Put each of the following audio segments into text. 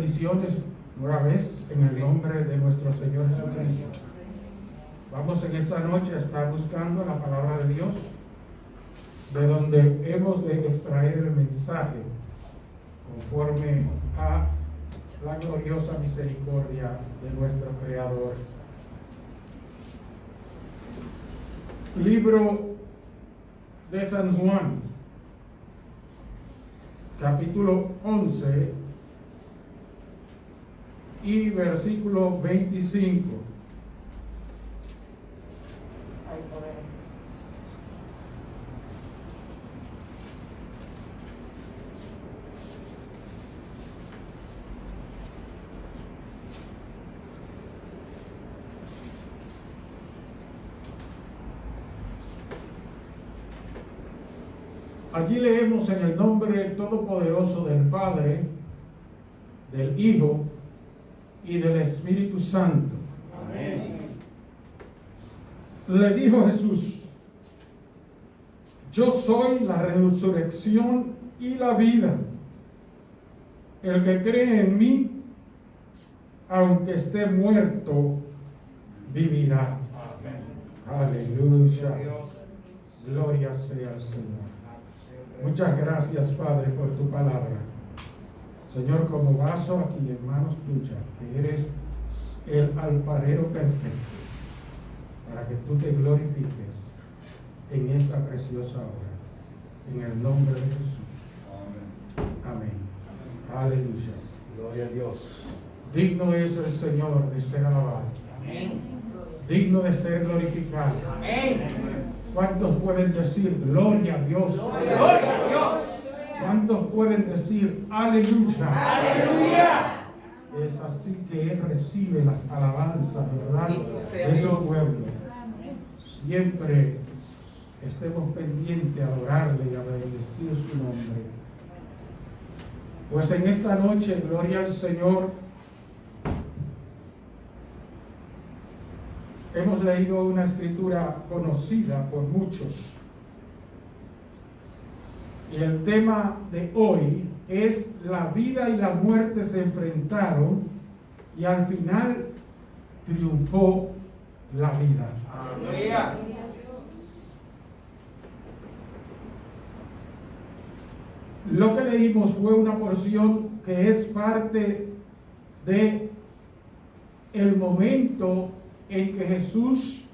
bendiciones nueva vez en el nombre de nuestro Señor Jesucristo. Vamos en esta noche a estar buscando la palabra de Dios, de donde hemos de extraer el mensaje conforme a la gloriosa misericordia de nuestro Creador. Libro de San Juan, capítulo 11 y versículo 25. Allí leemos en el nombre todopoderoso del Padre, del Hijo y del Espíritu Santo. Amén. Le dijo Jesús: yo soy la resurrección y la vida. El que cree en mí, aunque esté muerto, vivirá. Amén. Aleluya. Gloria sea al Señor. Muchas gracias, Padre, por tu palabra. Señor, como vaso aquí en manos tuyas, que eres el alfarero perfecto, para que tú te glorifiques en esta preciosa obra. En el nombre de Jesús. Amén. Aleluya. Gloria a Dios. Digno es el Señor de ser alabado. Amén. Digno de ser glorificado. Amén. ¿Cuántos pueden decir gloria a Dios? Gloria a Dios. ¿Cuántos pueden decir aleluya? Aleluya. Es así que Él recibe las alabanzas, ¿verdad? De su pueblo. Siempre estemos pendientes a adorarle y a bendecir su nombre. Pues en esta noche, gloria al Señor, hemos leído una escritura conocida por muchos. Y el tema de hoy es: la vida y la muerte se enfrentaron y al final triunfó la vida. Aleluya. Lo que leímos fue una porción que es parte de el momento en que Jesús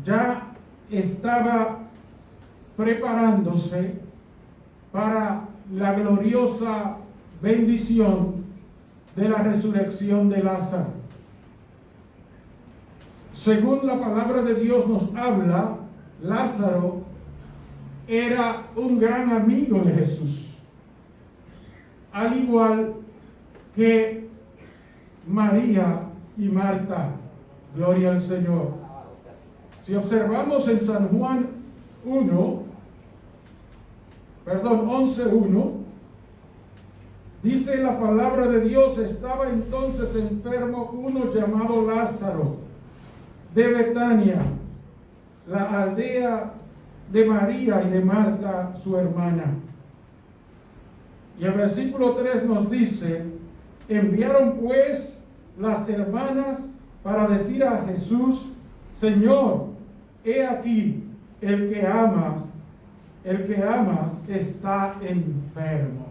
ya estaba preparándose para la gloriosa bendición de la resurrección de Lázaro. Según la palabra de Dios nos habla, Lázaro era un gran amigo de Jesús, al igual que María y Marta. Gloria al Señor. Si observamos en San Juan 11:1, dice la palabra de Dios: estaba entonces enfermo uno llamado Lázaro, de Betania, la aldea de María y de Marta, su hermana. Y el versículo 3 nos dice: enviaron pues las hermanas para decir a Jesús: Señor, he aquí, el que amas está enfermo.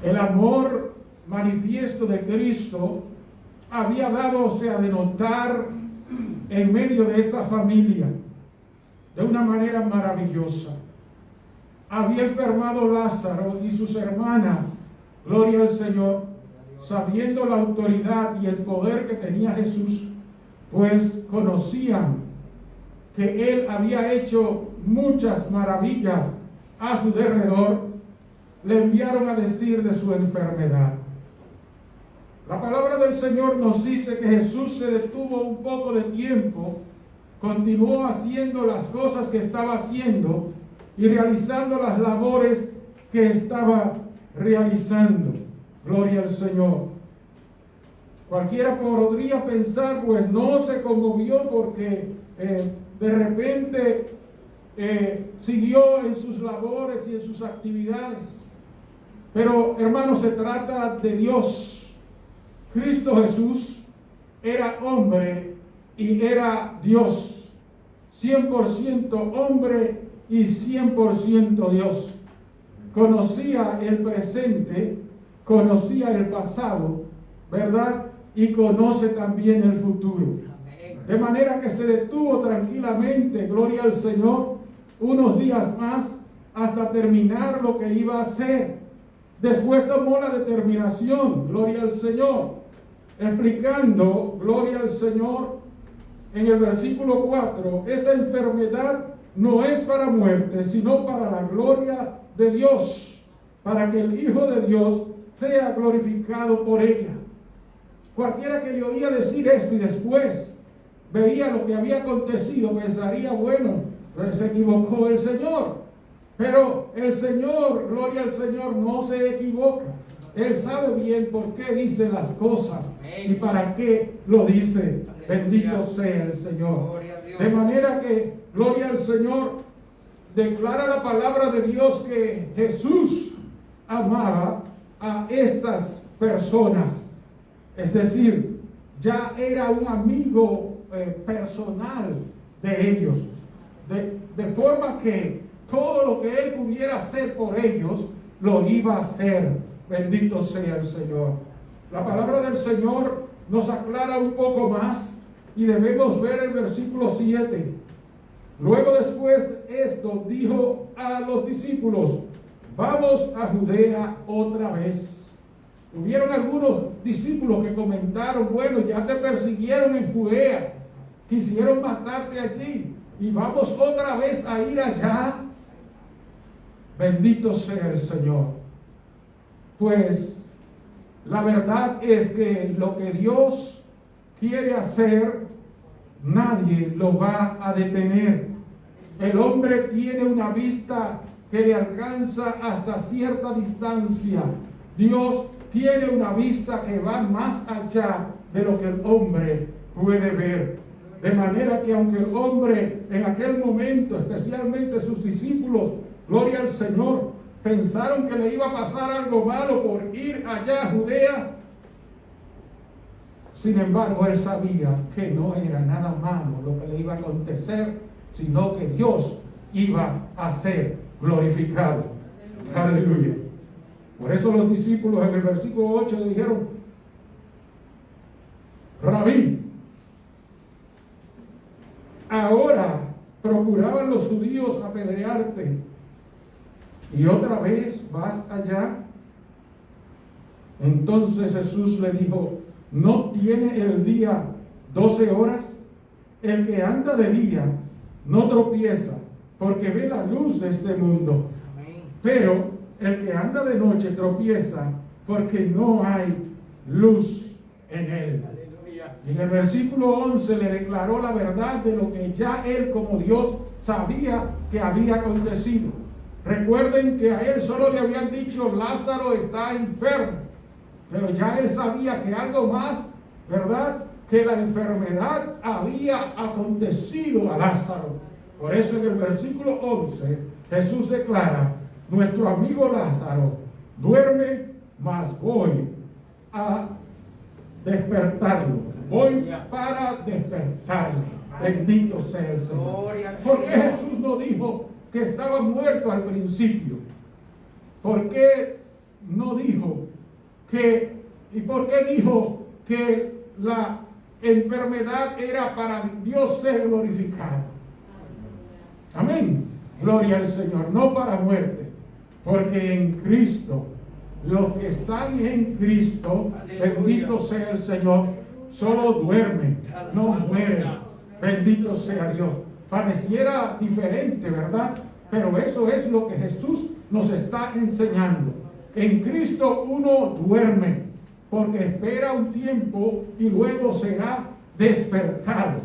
El amor manifiesto de Cristo había dadose a denotar en medio de esa familia de una manera maravillosa. Había enfermado Lázaro y sus hermanas, gloria al Señor, sabiendo la autoridad y el poder que tenía Jesús, pues conocían que Él había hecho muchas maravillas a su derredor, le enviaron a decir de su enfermedad. La palabra del Señor nos dice que Jesús se detuvo un poco de tiempo, continuó haciendo las cosas que estaba haciendo y realizando las labores que estaba realizando. Gloria al Señor. Cualquiera podría pensar, pues no se conmovió porque de repente siguió en sus labores y en sus actividades. Pero hermanos, se trata de Dios. Cristo Jesús era hombre y era Dios. 100% hombre y 100% Dios. Conocía el presente, conocía el pasado, ¿verdad? Y conoce también el futuro. De manera que se detuvo tranquilamente, gloria al Señor, unos días más hasta terminar lo que iba a hacer. Después tomó la determinación, gloria al Señor, explicando, gloria al Señor, en el versículo 4, esta enfermedad no es para muerte, sino para la gloria de Dios, para que el Hijo de Dios sea glorificado por ella. Cualquiera que le oía decir esto y después veía lo que había acontecido, pensaría, bueno, pues se equivocó el Señor. Pero el Señor, gloria al Señor, no se equivoca. Él sabe bien por qué dice las cosas y para qué lo dice. Bendito sea el Señor. De manera que, gloria al Señor, declara la palabra de Dios que Jesús amaba a estas personas. Es decir, ya era un amigo personal de ellos. De forma que todo lo que él pudiera hacer por ellos, lo iba a hacer. Bendito sea el Señor. La palabra del Señor nos aclara un poco más y debemos ver el versículo 7. Luego después esto dijo a los discípulos, vamos a Judea otra vez. Hubieron algunos discípulos que comentaron, bueno, ya te persiguieron en Judea, quisieron matarte allí y vamos otra vez a ir allá. Bendito sea el Señor. Pues la verdad es que lo que Dios quiere hacer, nadie lo va a detener. El hombre tiene una vista que le alcanza hasta cierta distancia. Dios tiene una vista que va más allá de lo que el hombre puede ver. De manera que aunque el hombre en aquel momento, especialmente sus discípulos, gloria al Señor, pensaron que le iba a pasar algo malo por ir allá a Judea, sin embargo él sabía que no era nada malo lo que le iba a acontecer, sino que Dios iba a ser glorificado. Aleluya. Por eso los discípulos en el versículo 8 le dijeron, Rabí, ahora procuraban los judíos apedrearte y otra vez vas allá. Entonces Jesús le dijo, ¿no tiene el día 12 horas? El que anda de día no tropieza, porque ve la luz de este mundo. Pero el que anda de noche tropieza, porque no hay luz en él. Y en el versículo 11 le declaró la verdad de lo que ya él como Dios sabía que había acontecido. Recuerden que a él solo le habían dicho, Lázaro está enfermo. Pero ya él sabía que algo más, ¿verdad? Que la enfermedad había acontecido a Lázaro. Por eso en el versículo 11 Jesús declara, nuestro amigo Lázaro duerme, mas voy a despertarlo. Voy para despertarle. Bendito sea el Señor. ¿Por qué Jesús no dijo que estaba muerto al principio? ¿Por qué no dijo que, y por qué dijo que la enfermedad era para Dios ser glorificado? Amén. Gloria al Señor, no para muerte, porque en Cristo, los que están en Cristo, bendito sea el Señor, solo duermen, no mueren. Bendito sea Dios. Pareciera diferente, ¿verdad? Pero eso es lo que Jesús nos está enseñando. En Cristo uno duerme, porque espera un tiempo y luego será despertado.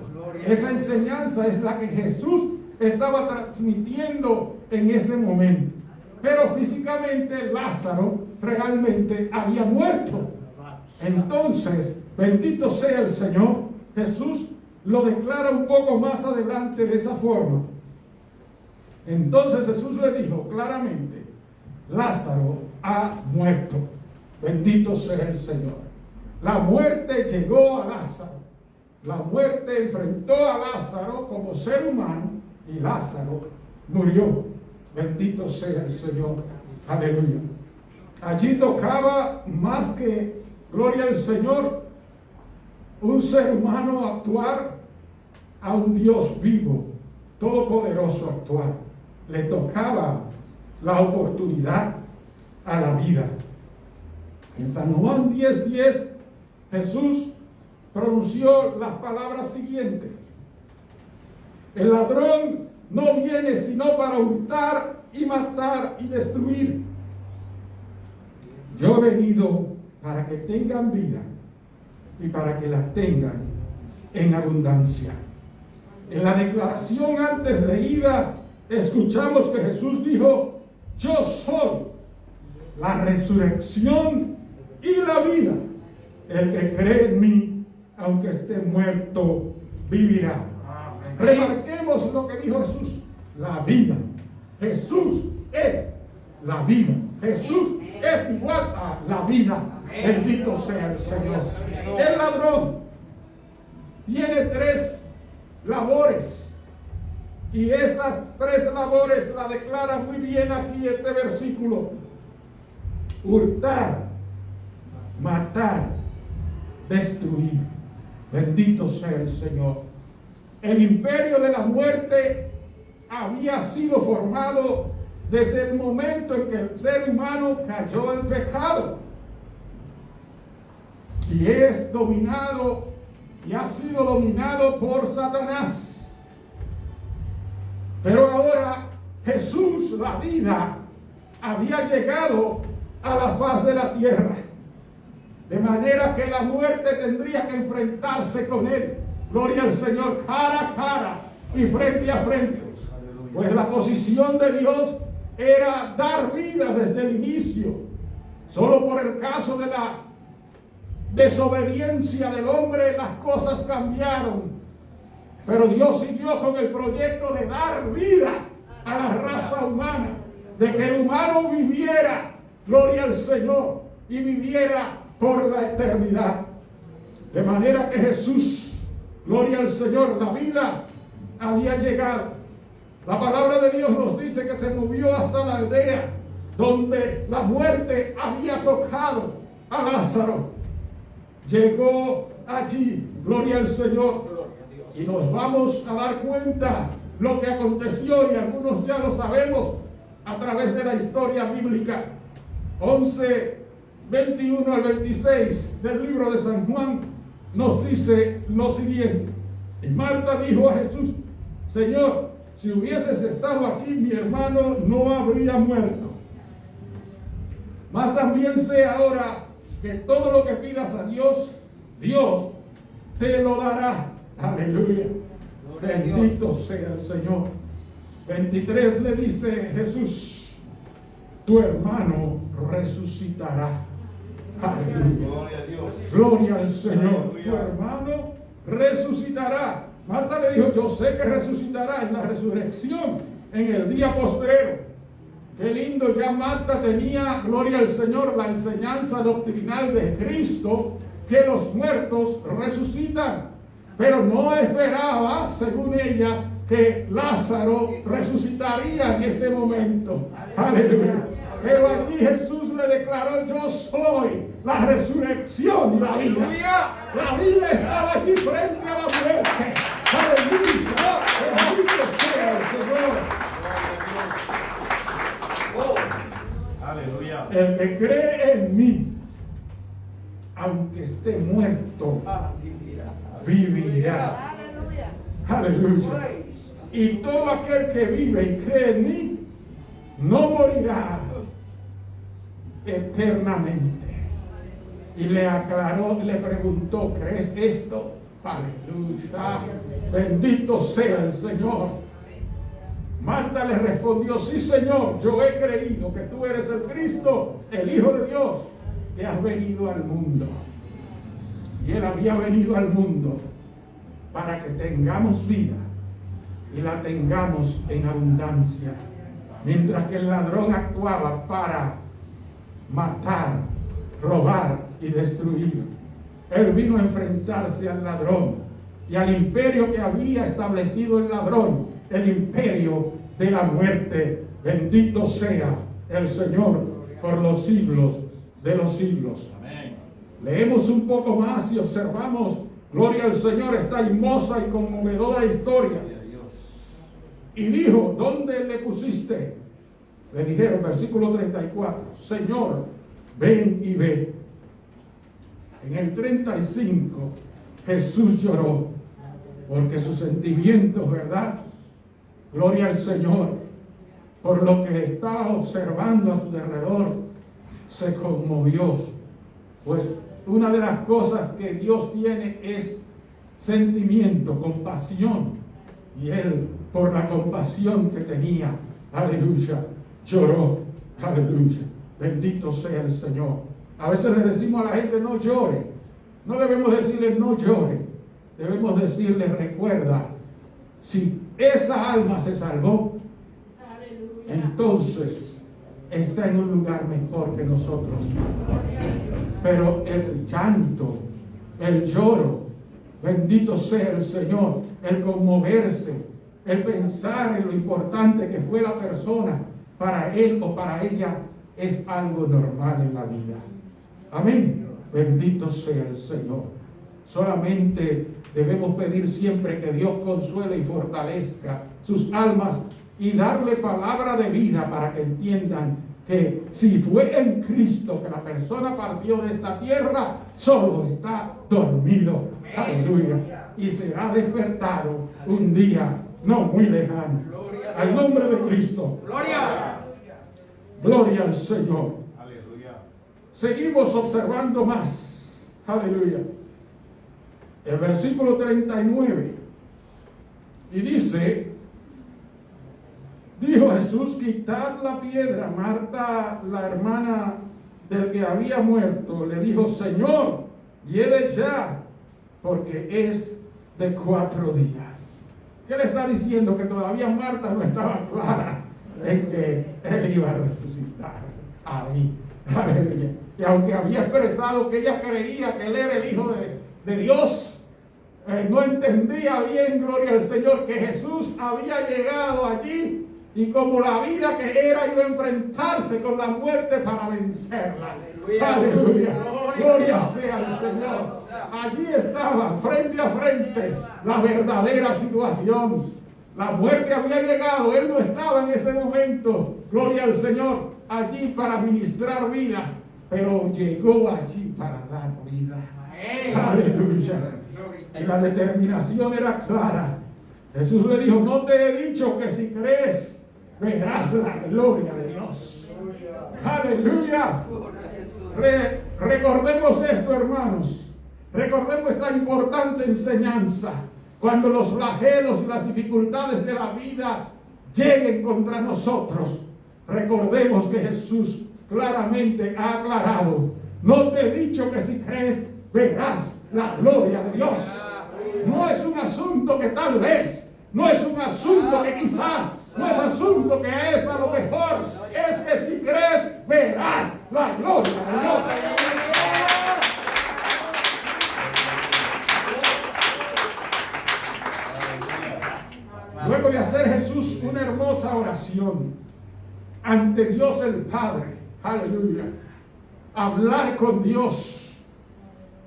Esa enseñanza es la que Jesús estaba transmitiendo en ese momento. Pero físicamente Lázaro realmente había muerto. Entonces, bendito sea el Señor, Jesús lo declara un poco más adelante de esa forma. Entonces Jesús le dijo claramente, Lázaro ha muerto. Bendito sea el Señor. La muerte llegó a Lázaro. La muerte enfrentó a Lázaro como ser humano y Lázaro murió. Bendito sea el Señor. Aleluya. Allí tocaba más que, gloria al Señor, un ser humano actuar, a un Dios vivo, todopoderoso actuar. Le tocaba la oportunidad a la vida. En San Juan 10:10, Jesús pronunció las palabras siguientes: el ladrón no viene sino para hurtar y matar y destruir. Yo he venido para que tengan vida y para que la tengan en abundancia. En la declaración antes leída, escuchamos que Jesús dijo: yo soy la resurrección y la vida. El que cree en mí, aunque esté muerto, vivirá. Remarquemos lo que dijo Jesús: la vida. Jesús es la vida. Jesús es igual a la vida. Bendito sea el Señor. El ladrón tiene 3 labores, y esas 3 labores la declara muy bien aquí este versículo: hurtar, matar, destruir. Bendito sea el Señor. El imperio de la muerte había sido formado desde el momento en que el ser humano cayó en pecado, y es dominado y ha sido dominado por Satanás. Pero ahora Jesús, la vida, había llegado a la faz de la tierra, de manera que la muerte tendría que enfrentarse con él. Gloria al Señor, cara a cara y frente a frente. Pues la posición de Dios era dar vida desde el inicio. Solo por el caso de la desobediencia del hombre las cosas cambiaron. Pero Dios siguió con el proyecto de dar vida a la raza humana, de que el humano viviera, gloria al Señor, y viviera por la eternidad. De manera que Jesús, gloria al Señor, la vida había llegado. La palabra de Dios nos dice que se movió hasta la aldea donde la muerte había tocado a Lázaro. Llegó allí, gloria al Señor, y nos vamos a dar cuenta lo que aconteció, y algunos ya lo sabemos a través de la historia bíblica. 11:21 al 26 del libro de San Juan nos dice lo siguiente: y Marta dijo a Jesús: Señor, si hubieses estado aquí, mi hermano no habría muerto. Mas también sé ahora que todo lo que pidas a Dios, Dios te lo dará. Aleluya. Bendito sea el Señor. 23 le dice Jesús: tu hermano resucitará. Aleluya. Gloria a Dios. Gloria al Señor. Aleluya. Tu hermano resucitará. Marta le dijo: yo sé que resucitará en la resurrección, en el día postrero. Qué lindo, ya Marta tenía, gloria al Señor, la enseñanza doctrinal de Cristo, que los muertos resucitan. Pero no esperaba, según ella, que Lázaro resucitaría en ese momento. Aleluya. Pero aquí Jesús le declaró: yo soy la resurrección y la vida. Aleluya. La vida estaba aquí frente a la muerte. Aleluya. Bendito sea el Señor. Aleluya. El que cree en mí, aunque esté muerto, vivirá. Aleluya. Y todo aquel que vive y cree en mí no morirá eternamente. Y le aclaró, le preguntó: ¿crees esto? Aleluya. Bendito sea el Señor. Marta le respondió: sí, Señor, yo he creído que tú eres el Cristo, el Hijo de Dios, que has venido al mundo. Y él había venido al mundo para que tengamos vida y la tengamos en abundancia. Mientras que el ladrón actuaba para matar, robar y destruir. Él vino a enfrentarse al ladrón y al imperio que había establecido el ladrón, el imperio de la muerte. Bendito sea el Señor por los siglos de los siglos. Amén. Leemos un poco más y observamos, gloria al Señor, esta hermosa y conmovedora historia. Y dijo, ¿dónde le pusiste? Le dijeron, versículo 34, Señor, ven y ve. En el 35, Jesús lloró, porque sus sentimientos, ¿verdad? Gloria al Señor, por lo que estaba observando a su alrededor, se conmovió. Pues una de las cosas que Dios tiene es sentimiento, compasión. Y él, por la compasión que tenía, aleluya, lloró, aleluya. Bendito sea el Señor. A veces le decimos a la gente, no llore. No debemos decirle, no llore. Debemos decirle, recuerda, si esa alma se salvó, entonces está en un lugar mejor que nosotros. Pero el llanto, el lloro, bendito sea el Señor, el conmoverse, el pensar en lo importante que fue la persona para él o para ella, es algo normal en la vida. Amén. Bendito sea el Señor. Solamente debemos pedir siempre que Dios consuele y fortalezca sus almas y darle palabra de vida para que entiendan que si fue en Cristo que la persona partió de esta tierra, solo está dormido. Aleluya. Y será despertado un día no muy lejano. Al nombre de Cristo. Gloria. Gloria al Señor. Aleluya. Seguimos observando más. Aleluya. El versículo 39. Y dice, dijo Jesús, quitad la piedra. Marta, la hermana del que había muerto, le dijo, Señor, lleve ya, porque es de 4 días. ¿Qué le está diciendo? Que todavía Marta no estaba clara en que él iba a resucitar ahí. Aleluya. Y aunque había expresado que ella creía que él era el Hijo de Dios, no entendía bien, gloria al Señor, que Jesús había llegado allí y como la vida que era, iba a enfrentarse con la muerte para vencerla. Aleluya. Aleluya. Gloria sea al Señor. Allí estaba, frente a frente, la verdadera situación. La muerte había llegado, él no estaba en ese momento, gloria al Señor, allí para ministrar vida, pero llegó allí para dar vida. Aleluya. Y la determinación era clara. Jesús le dijo, no te he dicho que si crees, verás la gloria de Dios. Aleluya. Recordemos esto, hermanos. Recordemos esta importante enseñanza. Cuando los flagelos y las dificultades de la vida lleguen contra nosotros, recordemos que Jesús claramente ha aclarado, no te he dicho que si crees, verás la gloria de Dios. No es un asunto que tal vez, no es un asunto que quizás, no es asunto que es a lo mejor, es que si crees, verás la gloria de Dios. Luego de hacer Jesús una hermosa oración ante Dios el Padre, aleluya, hablar con Dios.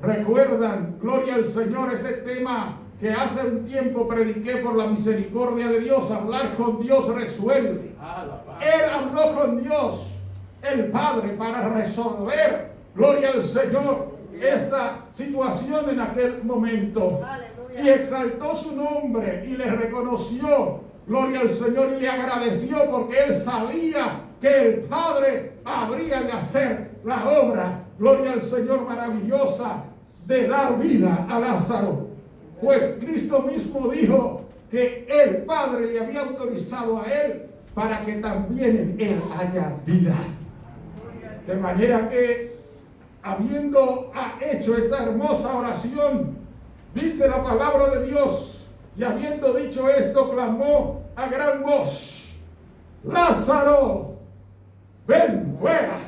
Recuerdan, gloria al Señor, ese tema que hace un tiempo prediqué por la misericordia de Dios. Hablar con Dios resuelve. Él habló con Dios, el Padre, para resolver, gloria al Señor, esa situación en aquel momento. Y exaltó su nombre y le reconoció, gloria al Señor, y le agradeció porque él sabía que el Padre habría de hacer la obra, gloria al Señor, maravillosa de dar vida a Lázaro. Pues Cristo mismo dijo que el Padre le había autorizado a él para que también en él haya vida. De manera que, habiendo hecho esta hermosa oración, dice la palabra de Dios, y habiendo dicho esto, clamó a gran voz, Lázaro, ven fuera.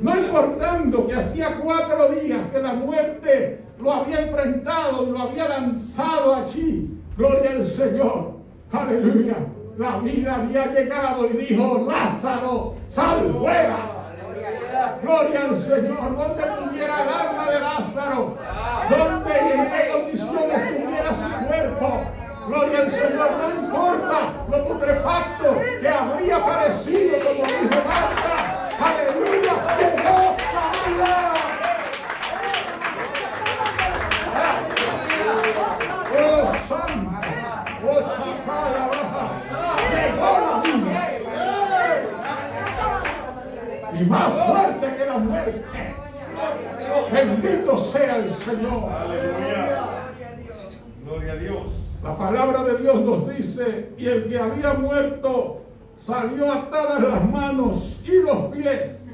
No importando que hacía 4 días que la muerte lo había enfrentado y lo había lanzado allí. Gloria al Señor. Aleluya. La vida había llegado y dijo: Lázaro, sal fuera. Gloria al Señor. Donde tuviera el alma de Lázaro, donde y en qué condiciones tuviera su cuerpo, gloria al Señor, no importa lo putrefacto que habría parecido, como dijo Marta. Aleluya, llegó la vida. Oh, santa, oh, chacala, llegó la vida. Y más fuerte que la muerte. Bendito sea el Señor. Aleluya. Gloria a Dios. La palabra de Dios nos dice: y el que había muerto salió atadas las manos y los pies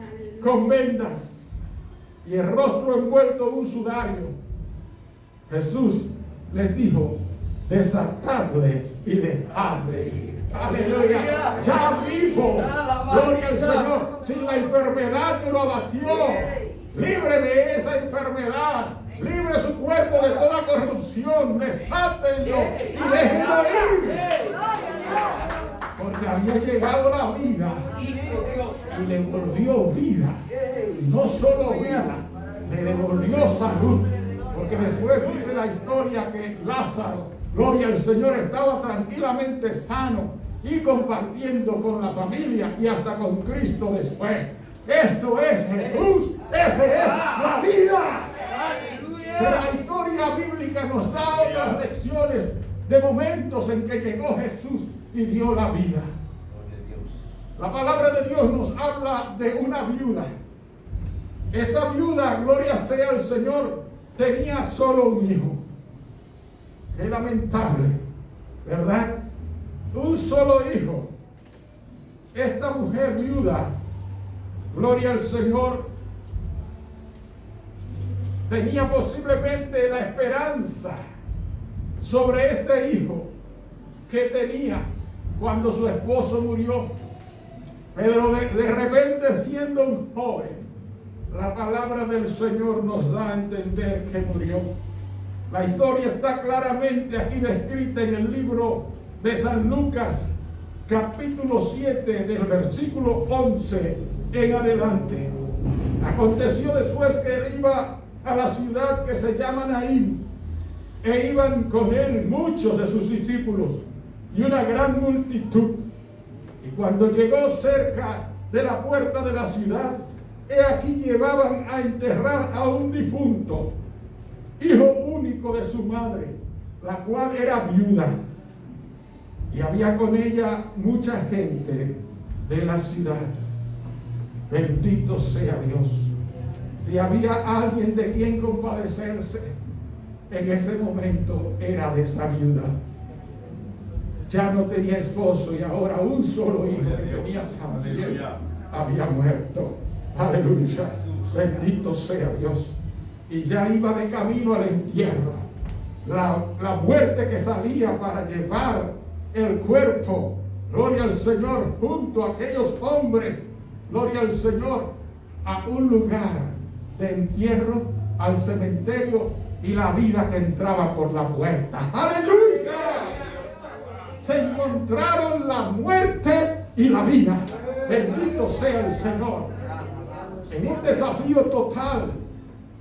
con vendas y el rostro envuelto en un sudario. Jesús les dijo: desatadle y dejadle ir. Aleluya. Ya vivo. Gloria al Señor. Sin la enfermedad que lo abatió, libre de esa enfermedad, libre su cuerpo de toda corrupción, desátenlo y déjenlo ir. Porque había llegado la vida y le devolvió vida. Y no solo vida, le devolvió salud. Porque después dice la historia que Lázaro, gloria al Señor, estaba tranquilamente sano y compartiendo con la familia y hasta con Cristo después. Eso es Jesús, esa es la vida. Pero la historia bíblica nos da otras lecciones de momentos en que llegó Jesús y dio la vida. La palabra de Dios nos habla de una viuda. Esta viuda, gloria sea al Señor, tenía solo un hijo. Qué lamentable, ¿verdad? Un solo hijo. Esta mujer viuda, gloria al Señor, tenía posiblemente la esperanza sobre este hijo que tenía cuando su esposo murió. Pero de repente, siendo un joven, la palabra del Señor nos da a entender que murió. La historia está claramente aquí descrita en el libro de San Lucas, capítulo 7, del versículo 11 en adelante. Aconteció después que él iba a la ciudad que se llama Naín, e iban con él muchos de sus discípulos y una gran multitud. Y cuando llegó cerca de la puerta de la ciudad, he aquí llevaban a enterrar a un difunto, hijo único de su madre, la cual era viuda. Y había con ella mucha gente de la ciudad. Bendito sea Dios. Si había alguien de quien compadecerse, en ese momento era de esa viuda. Ya no tenía esposo y ahora un solo hijo que tenía también había muerto. Aleluya. Bendito sea Dios. Y ya iba de camino al entierro. La muerte que salía para llevar el cuerpo, gloria al Señor, junto a aquellos hombres, gloria al Señor, a un lugar de entierro, al cementerio, y la vida que entraba por la puerta. ¡Aleluya! Se encontraron la muerte y la vida. Bendito sea el Señor. En un desafío total,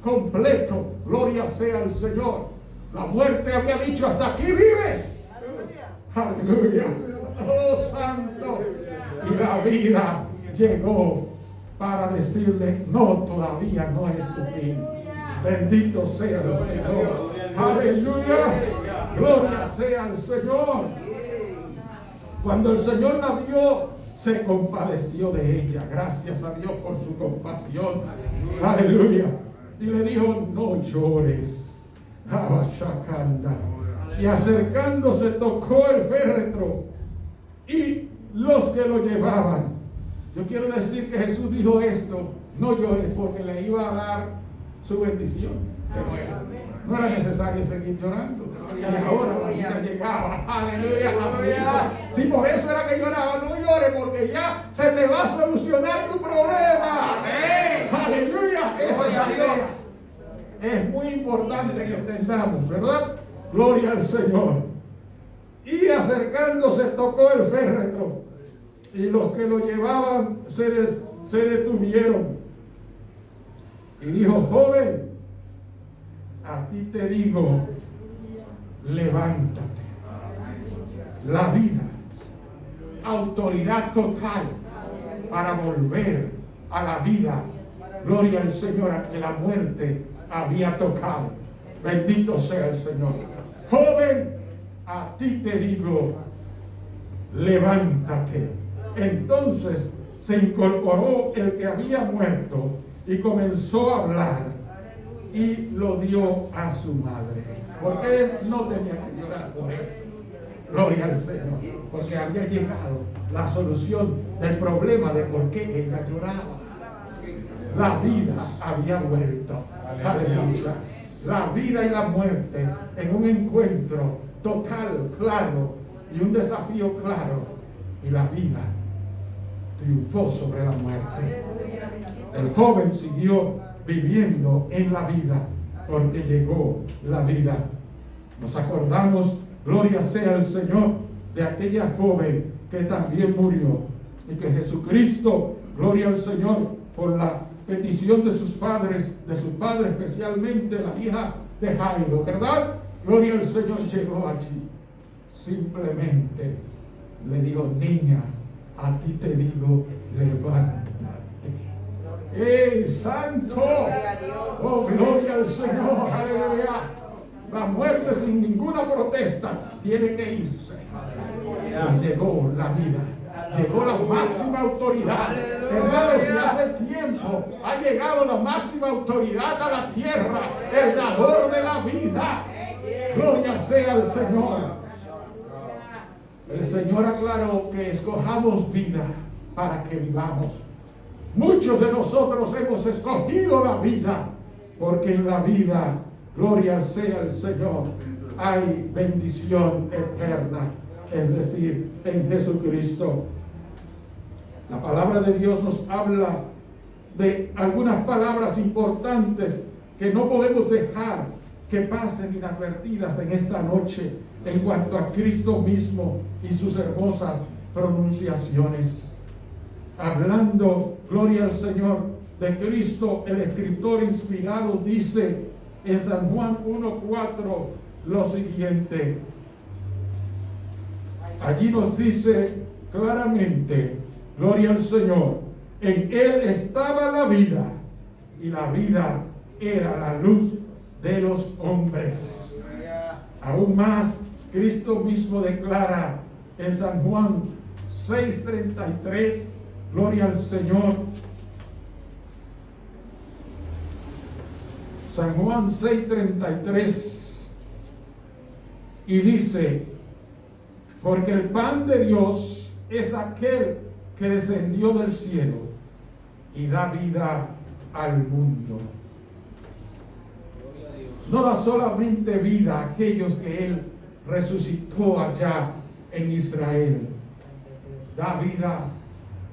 completo, gloria sea al Señor. La muerte había dicho: hasta aquí vives. Aleluya. Oh, santo. Y la vida llegó para decirle: no, todavía no es tu fin. Bendito sea el Señor. Aleluya. Gloria sea al Señor. Cuando el Señor la vio, se compadeció de ella. Gracias a Dios por su compasión. Aleluya. Y le dijo: no llores. Abashakanda. Y acercándose tocó el féretro y los que lo llevaban. Yo quiero decir que Jesús dijo esto: no llores, porque le iba a dar su bendición. No era necesario seguir llorando. Y ahora la vida llegaba. Aleluya. Si por eso era que lloraba, no llores, porque ya se te va a solucionar tu problema. Aleluya. Eso es muy importante que entendamos, ¿verdad? Gloria al Señor. Y acercándose tocó el féretro, y los que lo llevaban se detuvieron. Y dijo: joven, a ti te digo, levántate. La vida, autoridad total para volver a la vida. Gloria al Señor, a que la muerte había tocado. Bendito sea el Señor. Joven, a ti te digo, levántate. Entonces se incorporó el que había muerto y comenzó a hablar y lo dio a su madre. Porque él no tenía que llorar por eso. Gloria al Señor. Porque había llegado la solución del problema de por qué ella lloraba. La vida había vuelto. Aleluya. La vida y la muerte en un encuentro total, claro, y un desafío claro. Y la vida triunfó sobre la muerte. El joven siguió viviendo en la vida porque llegó la vida. Nos acordamos, gloria sea al Señor, de aquella joven que también murió y que Jesucristo, gloria al Señor, por la petición de sus padres, especialmente la hija de Jairo, ¿verdad? Gloria al Señor, llegó allí. Simplemente le dijo: niña, a ti te digo, levántate. ¡Ey, santo! ¡Oh, gloria al Señor! ¡Aleluya! La muerte sin ninguna protesta tiene que irse. Y llegó la vida. Llegó la máxima autoridad. Hermanos, y hace tiempo ha llegado la máxima autoridad a la tierra, el dador de la vida. Gloria sea al Señor. El Señor aclaró que escojamos vida para que vivamos. Muchos de nosotros hemos escogido la vida, porque en la vida, gloria sea al Señor, hay bendición eterna, es decir, en Jesucristo. La palabra de Dios nos habla de algunas palabras importantes que no podemos dejar que pasen inadvertidas en esta noche en cuanto a Cristo mismo y sus hermosas pronunciaciones. Hablando, gloria al Señor, de Cristo, el escritor inspirado dice en San Juan 1:4 lo siguiente. Allí nos dice claramente, gloria al Señor, en Él estaba la vida, y la vida era la luz de los hombres. Aún más, Cristo mismo declara en San Juan 6:33, gloria al Señor. San Juan 6:33, y dice: porque el pan de Dios es aquel que descendió del cielo y da vida al mundo. No da solamente vida a aquellos que Él resucitó allá en Israel, da vida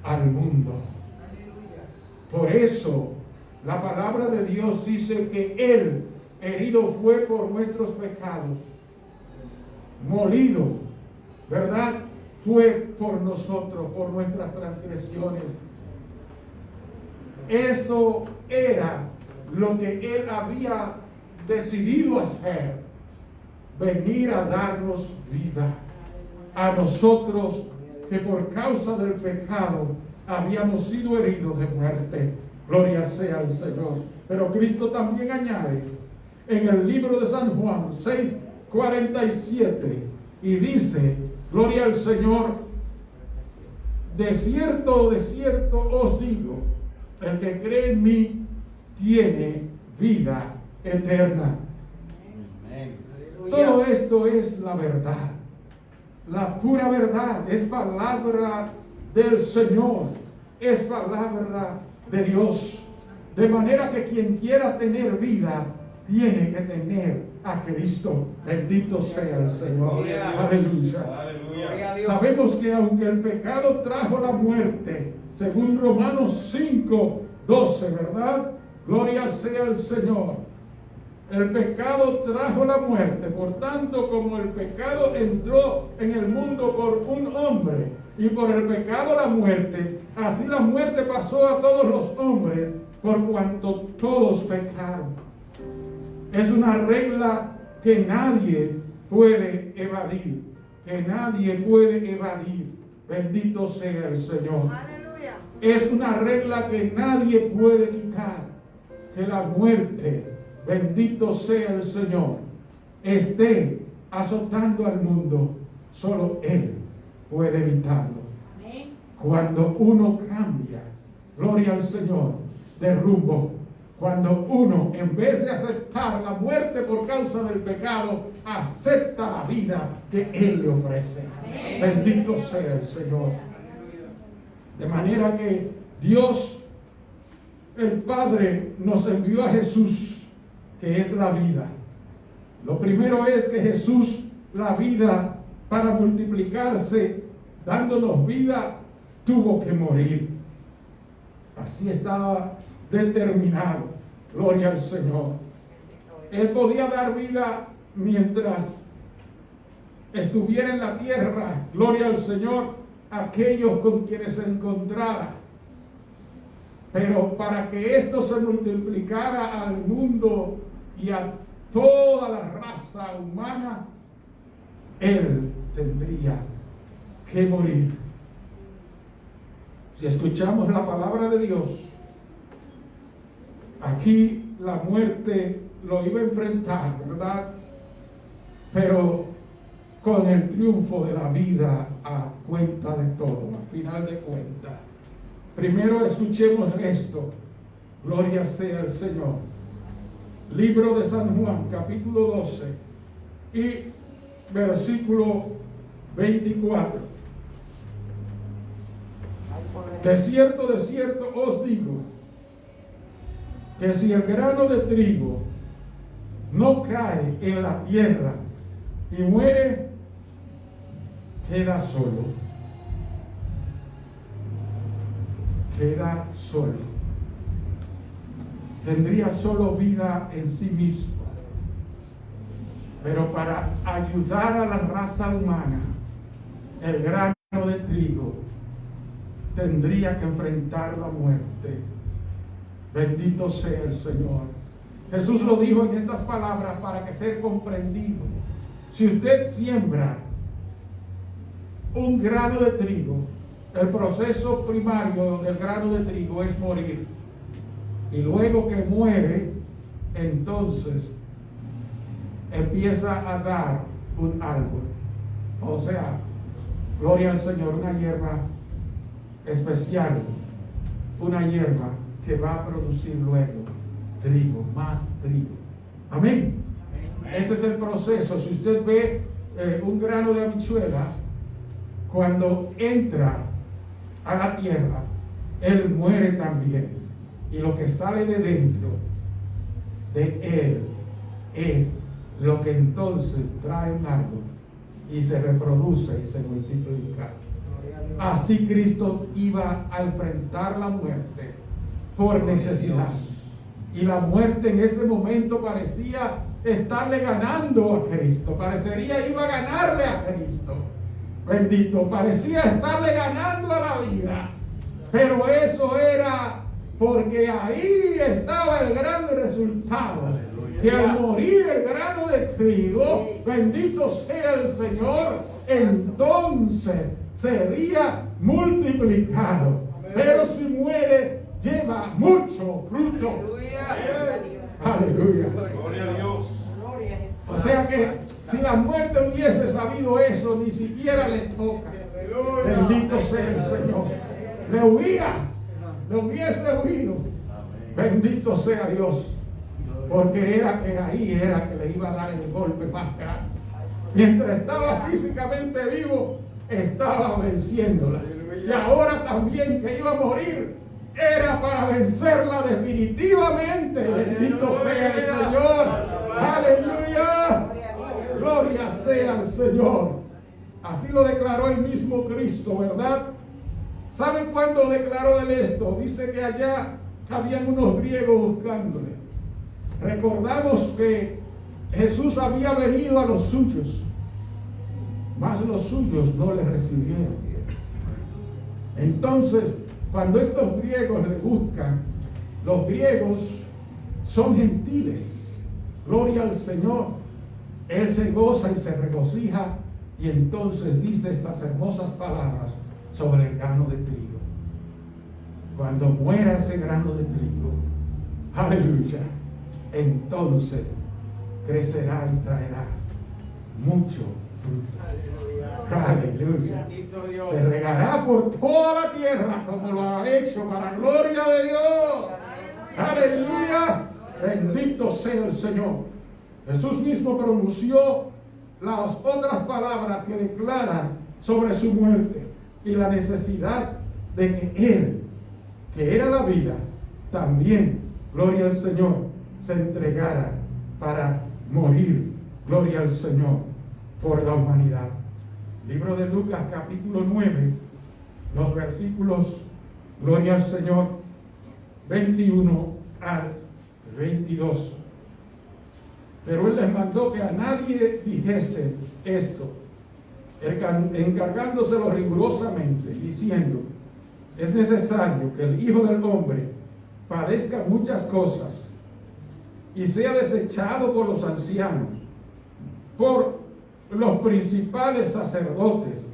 al mundo. Por eso la palabra de Dios dice que Él herido fue por nuestros pecados, molido, ¿verdad? Fue por nosotros, por nuestras transgresiones. Eso era lo que Él había decidido hacer, venir a darnos vida a nosotros que por causa del pecado habíamos sido heridos de muerte. Gloria sea al Señor. Pero Cristo también añade en el libro de San Juan 6:47 y dice, gloria al Señor: de cierto os digo, el que cree en mí tiene vida eterna. Todo esto es la verdad, la pura verdad, es palabra del Señor, es palabra de Dios. De manera que quien quiera tener vida tiene que tener a Cristo. Bendito sea el Señor. Aleluya. Aleluya. Sabemos que aunque el pecado trajo la muerte, según Romanos 5:12, ¿verdad? Gloria sea el Señor. El pecado trajo la muerte. Por tanto, como el pecado entró en el mundo por un hombre y por el pecado la muerte, así la muerte pasó a todos los hombres por cuanto todos pecaron. Es una regla que nadie puede evadir. Que nadie puede evadir. Bendito sea el Señor. Aleluya. Es una regla que nadie puede quitar. Que la muerte, bendito sea el Señor, esté azotando al mundo. Solo Él puede evitarlo. Amén. Cuando uno cambia, gloria al Señor, de rumbo. Cuando uno, en vez de aceptar la muerte por causa del pecado, acepta la vida que Él le ofrece. Amén. Bendito sea el Señor. De manera que Dios, el Padre, nos envió a Jesús, que es la vida. Lo primero es que Jesús, la vida, para multiplicarse, dándonos vida, tuvo que morir. Así estaba determinado. Gloria al Señor. Él podía dar vida mientras estuviera en la tierra. Gloria al Señor, a aquellos con quienes se encontrara. Pero para que esto se multiplicara al mundo y a toda la raza humana, Él tendría que morir. Si escuchamos la palabra de Dios, aquí la muerte lo iba a enfrentar, ¿verdad? Pero con el triunfo de la vida a cuenta de todo, al final de cuentas. Primero escuchemos esto. Gloria sea el Señor. Libro de San Juan, capítulo 12 y versículo 24. De cierto os digo, que si el grano de trigo no cae en la tierra y muere, queda solo. Queda solo. Tendría solo vida en sí mismo. Pero para ayudar a la raza humana, el grano de trigo tendría que enfrentar la muerte. Bendito sea el Señor. Jesús lo dijo en estas palabras para que sea comprendido. Si usted siembra un grano de trigo, el proceso primario del grano de trigo es morir. Y luego que muere, entonces empieza a dar un árbol. O sea, gloria al Señor, una hierba especial, una hierba que va a producir luego trigo, más trigo. Amén. Ese es el proceso. Si usted ve un grano de habichuela, cuando entra a la tierra, él muere también. Y lo que sale de dentro de él es lo que entonces trae un árbol y se reproduce y se multiplica. Así Cristo iba a enfrentar la muerte por necesidad. Y la muerte en ese momento parecía estarle ganando a Cristo. Parecería iba a ganarle a Cristo. Bendito, parecía estarle ganando a la vida. Pero eso era porque ahí estaba el gran resultado. Que al morir el grano de trigo, bendito sea el Señor, entonces sería multiplicado. Pero si muere, lleva mucho fruto. Aleluya. Gloria a Dios. O sea que si la muerte hubiese sabido eso, ni siquiera le toca. Bendito sea el Señor. Le huía, le hubiese huido. Bendito sea Dios. Porque era que ahí era que le iba a dar el golpe más grande. Mientras estaba físicamente vivo, estaba venciéndola. Y ahora también que iba a morir, era para vencerla definitivamente. Bendito sea el Señor. Aleluya. Gloria sea al Señor. Así lo declaró el mismo Cristo, ¿verdad? ¿Saben cuándo declaró él esto? Dice que allá habían unos griegos buscándole. Recordamos que Jesús había venido a los suyos, mas los suyos no le recibieron. Entonces, cuando estos griegos le buscan, los griegos son gentiles. Gloria al Señor. Él se goza y se regocija y entonces dice estas hermosas palabras sobre el grano de trigo. Cuando muera ese grano de trigo, aleluya, entonces crecerá y traerá mucho fruto. Aleluya. Se regará por toda la tierra como lo ha hecho para gloria de Dios. Aleluya. Bendito sea el Señor. Jesús mismo pronunció las otras palabras que declaran sobre su muerte y la necesidad de que Él, que era la vida, también, gloria al Señor, se entregara para morir, gloria al Señor, por la humanidad. Libro de Lucas, capítulo 9, los versículos, gloria al Señor, 21 al 22. Pero él les mandó que a nadie dijese esto, encargándoselo rigurosamente, diciendo: es necesario que el Hijo del Hombre padezca muchas cosas y sea desechado por los ancianos, por los principales sacerdotes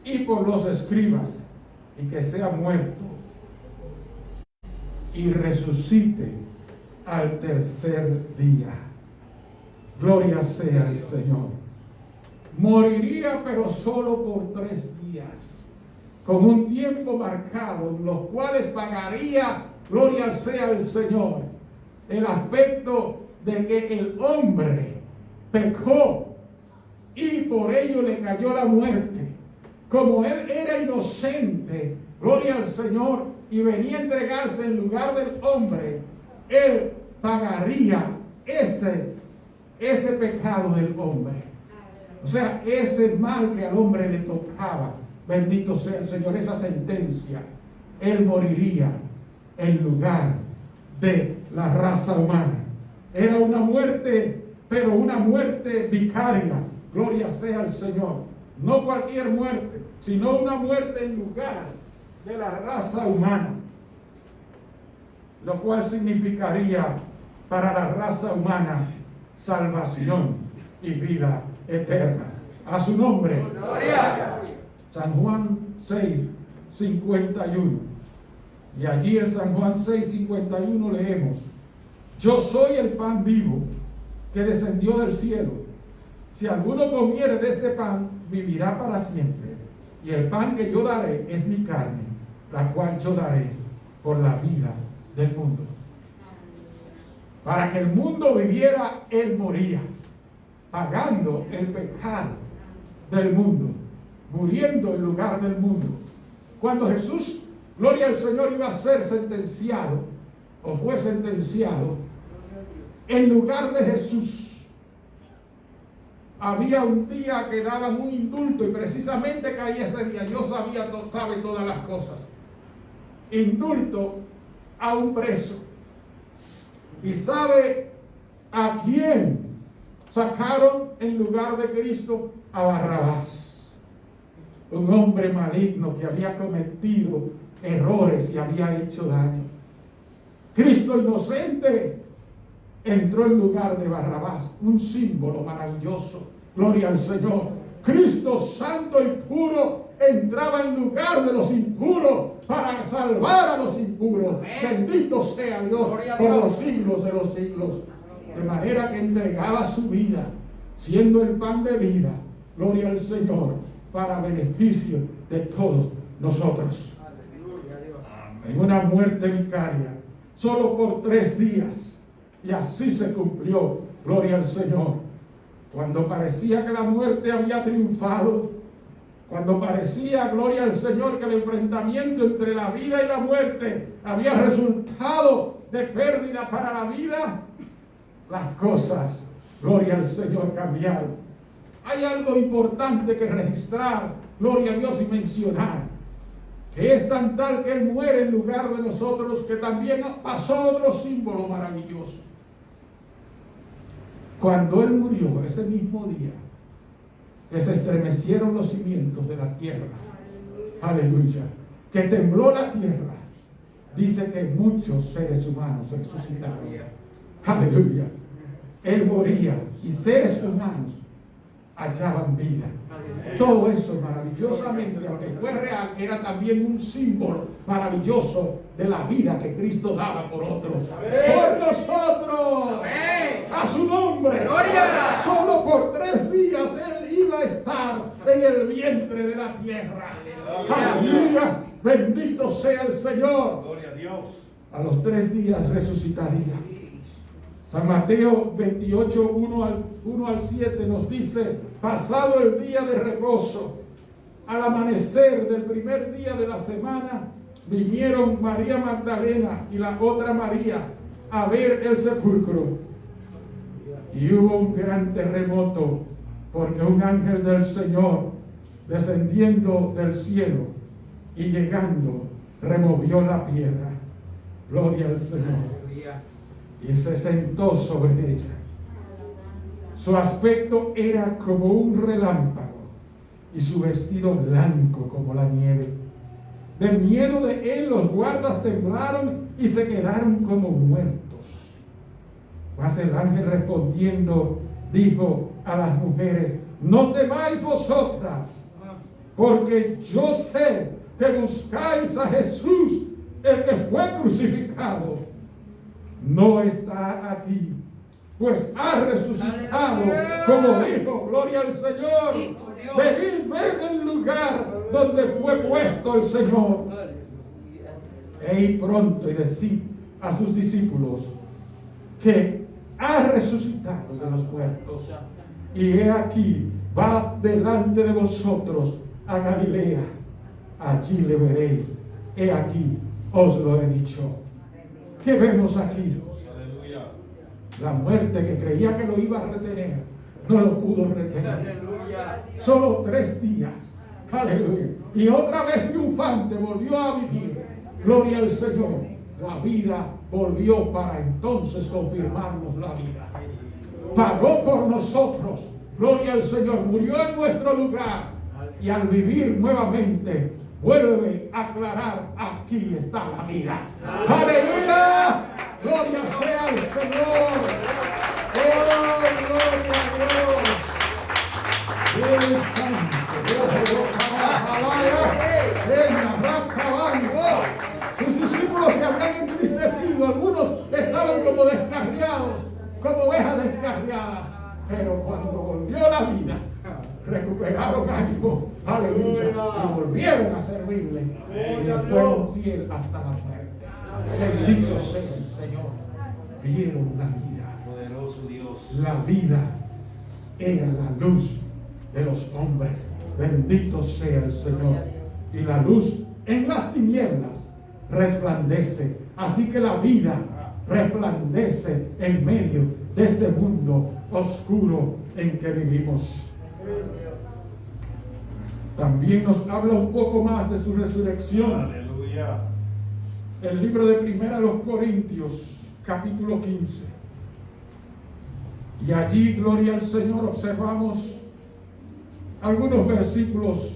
y por los escribas, y que sea muerto y resucite al tercer día. Gloria sea al Señor. Moriría, pero solo por 3 días, con un tiempo marcado, en los cuales pagaría, gloria sea al Señor, el aspecto de que el hombre pecó y por ello le cayó la muerte. Como él era inocente, gloria al Señor, y venía a entregarse en lugar del hombre, él pagaría ese pecado del hombre. O sea, ese mal que al hombre le tocaba, bendito sea el Señor, esa sentencia, él moriría en lugar de la raza humana. Era una muerte, pero una muerte vicaria, gloria sea al Señor. No cualquier muerte, sino una muerte en lugar de la raza humana, lo cual significaría para la raza humana salvación y vida eterna. A su nombre. Gloria. San Juan 6:51. Y allí en San Juan 6:51 leemos: yo soy el pan vivo que descendió del cielo. Si alguno comiere de este pan, vivirá para siempre. Y el pan que yo daré es mi carne, la cual yo daré por la vida del mundo. Para que el mundo viviera, Él moría, pagando el pecado del mundo, muriendo en lugar del mundo. Cuando Jesús, gloria al Señor, iba a ser sentenciado, o fue sentenciado, en lugar de Jesús, había un día que daban un indulto, y precisamente caía ese día. Dios sabe todas las cosas. Indulto a un preso. ¿Y sabe a quién sacaron en lugar de Cristo? A Barrabás, un hombre maligno que había cometido errores y había hecho daño. Cristo inocente entró en lugar de Barrabás, un símbolo maravilloso. Gloria al Señor. Cristo santo y puro entraba en lugar de los impuros para salvar a los impuros. Bendito sea Dios por los siglos de los siglos. De manera que entregaba su vida, siendo el pan de vida, gloria al Señor, para beneficio de todos nosotros. En una muerte vicaria, solo por 3 días. Y así se cumplió, gloria al Señor. Cuando parecía que la muerte había triunfado, cuando parecía, gloria al Señor, que el enfrentamiento entre la vida y la muerte había resultado de pérdida para la vida, las cosas, gloria al Señor, cambiaron. hay algo importante que registrar, gloria a Dios, y mencionar, que es tan tal que Él muere en lugar de nosotros, que también pasó otro símbolo maravilloso. Cuando Él murió, ese mismo día, que se estremecieron los cimientos de la tierra, aleluya, que tembló la tierra, dice que muchos seres humanos resucitaron, aleluya. Él moría y seres humanos hallaban vida. Todo eso maravillosamente, aunque fue real, era también un símbolo maravilloso de la vida que Cristo daba por otros. Por nosotros. A su nombre. ¡Gloria! Solo por 3 días Él iba a estar en el vientre de la tierra. ¡Aleluya! Bendito sea el Señor. Gloria a Dios. A los 3 días resucitaría. San Mateo 28, 1 al 7 nos dice: pasado el día de reposo, al amanecer del primer día de la semana, vinieron María Magdalena y la otra María a ver el sepulcro. Y hubo un gran terremoto, porque un ángel del Señor, descendiendo del cielo y llegando, removió la piedra. Gloria al Señor. Y se sentó sobre ella. Su aspecto era como un relámpago y su vestido blanco como la nieve. Del miedo de él los guardas temblaron y se quedaron como muertos. Mas el ángel respondiendo dijo a las mujeres: no temáis vosotras, porque yo sé que buscáis a Jesús, el que fue crucificado. No está aquí, pues ha resucitado, como dijo. Gloria al Señor. Venid, ven el lugar donde fue puesto el Señor. E id pronto y decid a sus discípulos que ha resucitado de los muertos. Y he aquí, va delante de vosotros a Galilea. Allí le veréis. He aquí, os lo he dicho. ¿Qué vemos aquí? Aleluya. La muerte que creía que lo iba a retener, no lo pudo retener. Aleluya. Solo 3 días. Aleluya. Y otra vez triunfante volvió a vivir. Gloria al Señor. La vida volvió para entonces confirmarnos la vida. Pagó por nosotros. Gloria al Señor. Murió en nuestro lugar. Y al vivir nuevamente, vuelve a aclarar: aquí está la vida. ¡Aleluya! ¡Gloria sea al Señor! ¡Oh, gloria a Dios! ¡Dios santo! Sus discípulos se habían entristecido. Algunos estaban como descarriados, como ovejas descarriadas. Pero cuando volvió la vida, recuperaron ánimo, aleluya, y volvieron a servirle, y le fueron fiel hasta la muerte. Bendito sea el Señor. Vieron la vida. Poderoso Dios. La vida era la luz de los hombres. Bendito sea el Señor. Y la luz en las tinieblas resplandece. Así que la vida resplandece en medio de este mundo oscuro en que vivimos. También nos habla un poco más de su resurrección. Aleluya. El libro de Primera los Corintios, capítulo 15. Y allí, gloria al Señor, observamos algunos versículos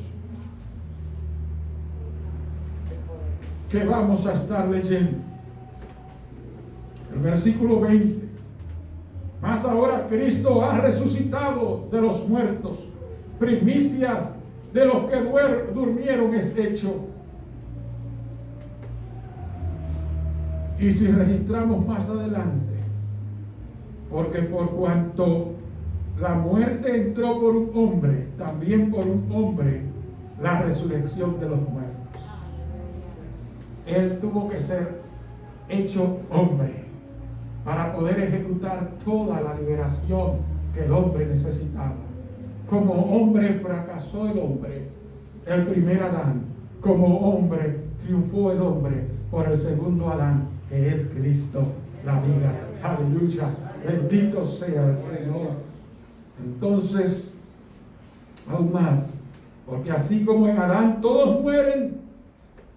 que vamos a estar leyendo. El versículo 20. Mas ahora Cristo ha resucitado de los muertos, primicias de los que durmieron es hecho. Y si registramos más adelante, porque por cuanto la muerte entró por un hombre, también por un hombre la resurrección de los muertos. Él tuvo que ser hecho hombre para poder ejecutar toda la liberación que el hombre necesitaba. Como hombre fracasó el hombre, el primer Adán. Como hombre triunfó el hombre por el segundo Adán, que es Cristo, la vida. Aleluya. Bendito sea el Señor. Entonces, aún más, porque así como en Adán todos mueren,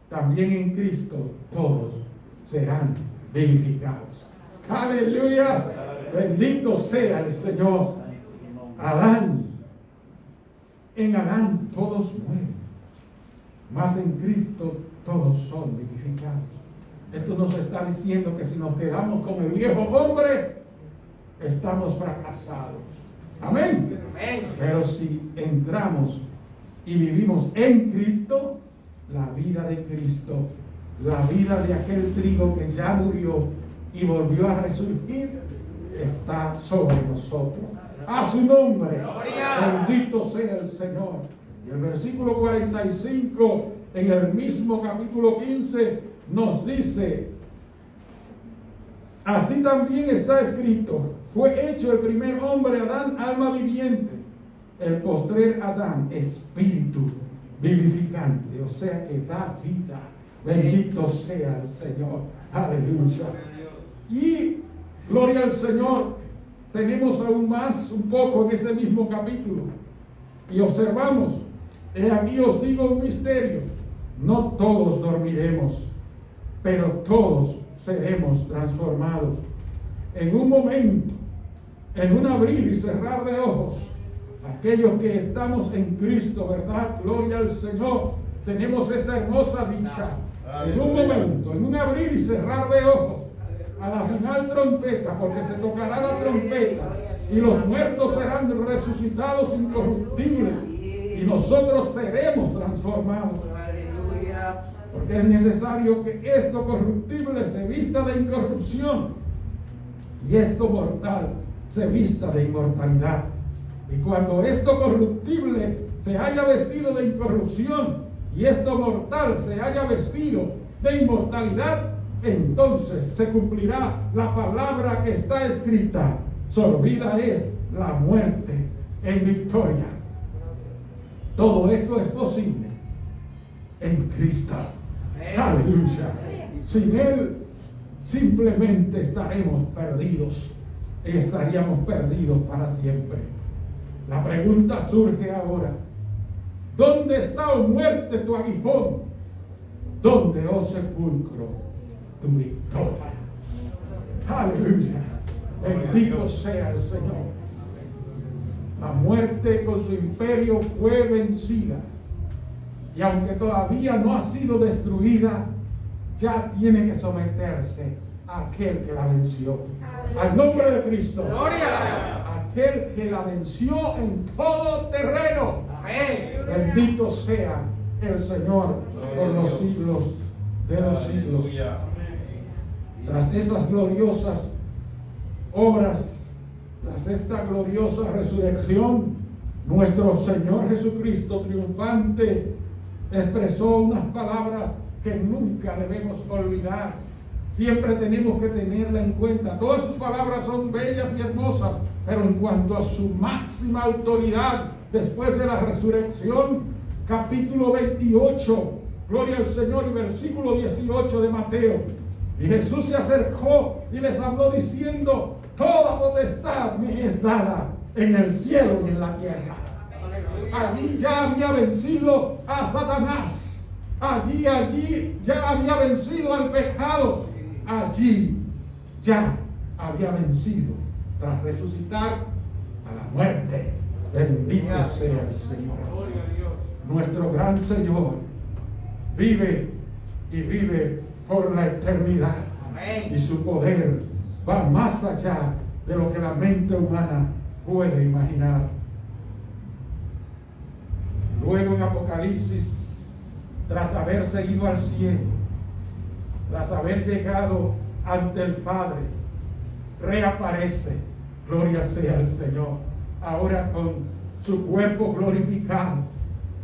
también en Cristo todos serán vivificados. Aleluya, bendito sea el Señor. En Adán todos mueren, mas en Cristo todos son vivificados. Esto nos está diciendo que si nos quedamos con el viejo hombre, estamos fracasados. Amén. Pero si entramos y vivimos en Cristo, la vida de Cristo, la vida de aquel trigo que ya murió y volvió a resurgir, está sobre nosotros. A su nombre, bendito sea el Señor. Y el versículo 45, en el mismo capítulo 15, nos dice: así también está escrito, fue hecho el primer hombre Adán, alma viviente, el postrer Adán, espíritu vivificante, o sea que da vida. Bendito sea el Señor. Aleluya. Y gloria al Señor, tenemos aún más un poco en ese mismo capítulo. Y observamos, aquí os digo un misterio, no todos dormiremos, pero todos seremos transformados. En un momento, en un abrir y cerrar de ojos, aquellos que estamos en Cristo, ¿verdad? Gloria al Señor. Tenemos esta hermosa dicha. En un momento, en un abrir y cerrar de ojos, a la final trompeta, porque se tocará la trompeta y los muertos serán resucitados incorruptibles y nosotros seremos transformados. Porque es necesario que esto corruptible se vista de incorrupción y esto mortal se vista de inmortalidad. Y cuando esto corruptible se haya vestido de incorrupción y esto mortal se haya vestido de inmortalidad, entonces se cumplirá la palabra que está escrita: sorbida es la muerte en victoria. Todo esto es posible en Cristo. Aleluya. Sin Él simplemente estaremos perdidos y estaríamos perdidos para siempre. La pregunta surge ahora: ¿dónde está, oh muerte, tu aguijón? ¿Dónde, oh sepulcro, tu victoria? Aleluya. Bendito sea el Señor. La muerte con su imperio fue vencida. Y aunque todavía no ha sido destruida, ya tiene que someterse a aquel que la venció. Al nombre de Cristo. ¡Gloria! Aquel que la venció en todo terreno. Amén. Bendito sea el Señor por los siglos de los siglos. Tras esas gloriosas obras, tras esta gloriosa resurrección, nuestro Señor Jesucristo triunfante expresó unas palabras que nunca debemos olvidar. Siempre tenemos que tenerla en cuenta. Todas sus palabras son bellas y hermosas, pero en cuanto a su máxima autoridad después de la resurrección, capítulo 28, gloria al Señor, y versículo 18 de Mateo. Y Jesús se acercó y les habló diciendo: toda potestad me es dada en el cielo y en la tierra. Allí ya había vencido a Satanás. Allí ya había vencido al pecado. Allí ya había vencido tras resucitar a la muerte. Bendito sea el Señor. Nuestro gran Señor vive y vive por la eternidad. Y su poder va más allá de lo que la mente humana puede imaginar. Luego en Apocalipsis, tras haberse ido al cielo, tras haber llegado ante el Padre, reaparece, gloria sea el Señor, ahora con su cuerpo glorificado.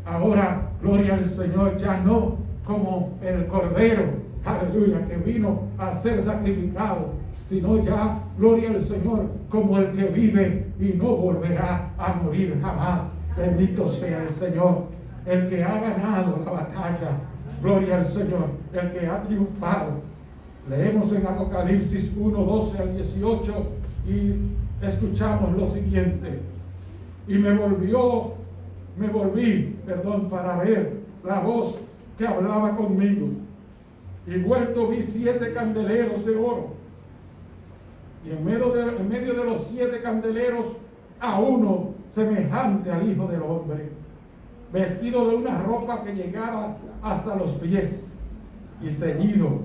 Ahora, gloria al Señor, ya no como el Cordero, aleluya, que vino a ser sacrificado, sino ya, gloria al Señor, como el que vive y no volverá a morir jamás. Bendito sea el Señor, el que ha ganado la batalla, gloria al Señor, el que ha triunfado. Leemos en Apocalipsis 1, 12 al 18 y escuchamos lo siguiente: y me volvió me volví, para ver la voz que hablaba conmigo. Y vuelto vi 7 candeleros de oro. Y en medio de los 7 candeleros, a uno semejante al Hijo del Hombre, vestido de una ropa que llegaba hasta los pies y ceñido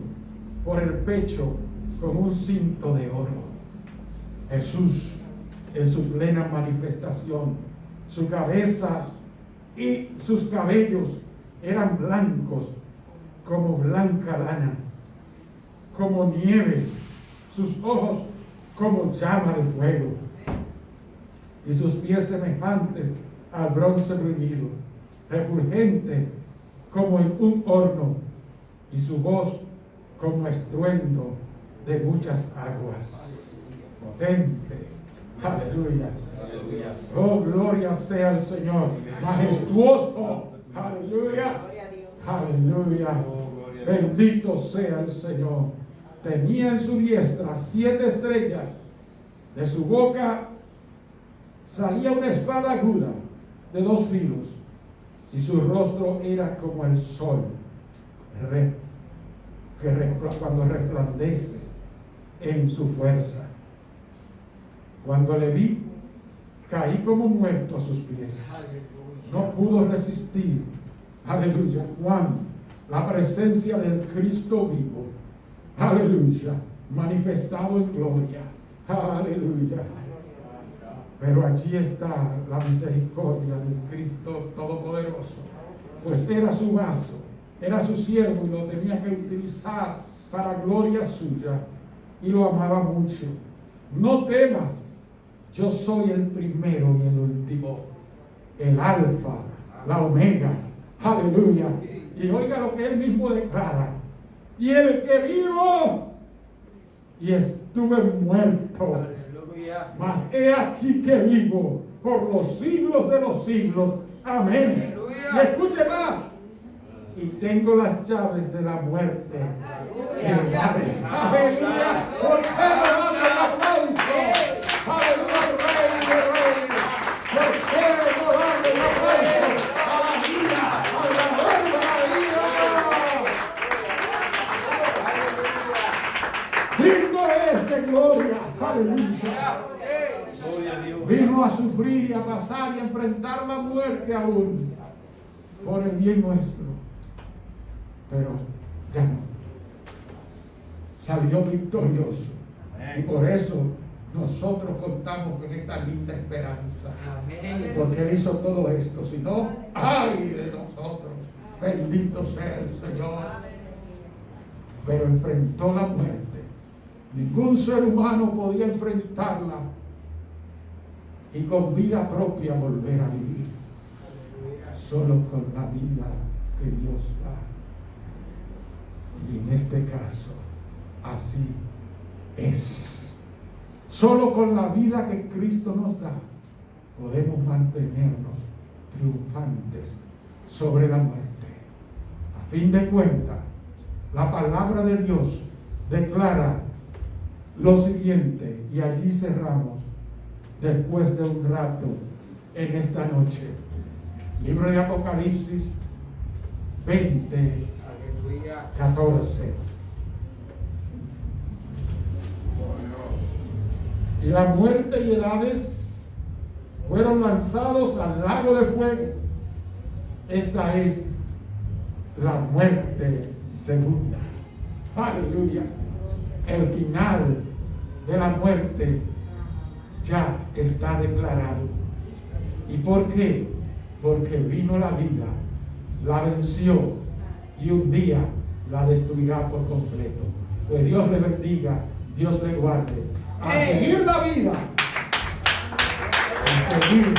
por el pecho con un cinto de oro. Jesús, en su plena manifestación, su cabeza y sus cabellos eran blancos como blanca lana, como nieve, sus ojos como llama de fuego, y sus pies semejantes al bronce bruñido, refulgente como en un horno, y su voz como estruendo de muchas aguas. Potente, aleluya. Oh, gloria sea el Señor, majestuoso, aleluya, aleluya. Bendito sea el Señor. Tenía en su diestra 7 estrellas, de su boca salía una espada aguda de 2 filos, y su rostro era como el sol cuando resplandece en su fuerza. Cuando le vi, caí como muerto a sus pies. No pudo resistir, aleluya, Juan, la presencia del Cristo vivo, aleluya, manifestado en gloria, aleluya. Pero allí está la misericordia del Cristo Todopoderoso, pues era su vaso, era su siervo, y lo tenía que utilizar para gloria suya, y lo amaba mucho. No temas, yo soy el primero y el último, el alfa, la omega, aleluya. Y oiga lo que él mismo declara: y el que vivo y estuve muerto, mas he aquí que vivo por los siglos de los siglos, amén. Y escuche más: y tengo las llaves de la muerte y el Hades. Aleluya. ¿Por qué no dan el aplauso? Aleluya, Rey de Reyes. ¿Por qué no dan el aplauso a la vida, a la nueva vida? Digno es de gloria. Aleluya. Vino a sufrir y a pasar y a enfrentar la muerte aún por el bien nuestro. Pero ya no. Salió victorioso. Y por eso nosotros contamos con esta linda esperanza. Porque Él hizo todo esto. Si no, ¡ay de nosotros! Bendito sea el Señor. Pero enfrentó la muerte. Ningún ser humano podía enfrentarla y con vida propia volver a vivir. Solo con la vida que Dios da. Y en este caso, así es. Solo con la vida que Cristo nos da, podemos mantenernos triunfantes sobre la muerte. A fin de cuentas, la palabra de Dios declara lo siguiente, y allí cerramos después de un rato en esta noche. Libro de Apocalipsis 20, 14. Y la muerte y el Hades fueron lanzados al lago de fuego. Esta es la muerte segunda. Aleluya. El final de la muerte ya está declarado. ¿Y por qué? Porque vino la vida, la venció y un día la destruirá por completo. Pues Dios le bendiga, Dios le guarde. A seguir la vida, a seguir